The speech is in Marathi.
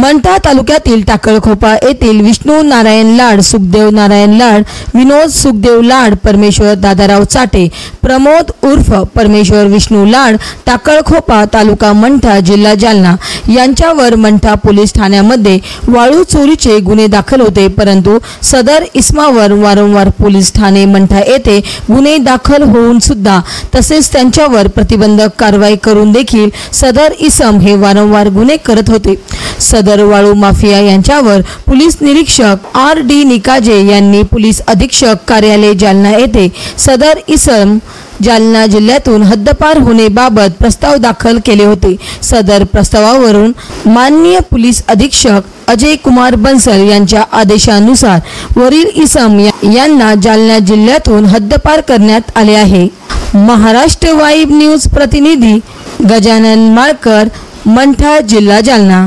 मंठा तालुक्यातील टाकळखोपा येथील विष्णू नारायण लाड, सुखदेव नारायण लाड, विनोद सुखदेव लाड, परमेश्वर दादाराव चाटे, प्रमोद उर्फ परमेश्वर विष्णू लाड, टाकळखोपा, तालुका मंठा, जिल्हा जालना यांच्यावर मंठा पोलीस ठाण्यामध्ये वाळू चोरीचे गुन्हे दाखल होते, परंतु सदर इसमावर वारंवार पोलीस ठाणे मंठा येथे गुन्हे दाखल होऊन सुद्धा तसेच त्यांच्यावर प्रतिबंधक कारवाई करून देखील सदर इसम हे वारंवार गुन्हे करत होते। सदर वाळू माफिया यांच्यावर पोलीस निरीक्षक R.D. निकाजे यांनी पोलीस अधीक्षक कार्यालय जालना येथे सदर इसम जालना जिल्ह्यातून हद्दपार होण्याबाबत प्रस्ताव दाखल केले होते। सदर प्रस्तावावरून माननीय पोलीस अधीक्षक अजय कुमार बंसल यांच्या आदेशानुसार वरील इसम यांना जालना जिल्ह्यातून हद्दपार करण्यात आले आहे। महाराष्ट्र वाईब न्यूज प्रतिनिधी गजानन माळकर, मंठा, जिल्हा जालना।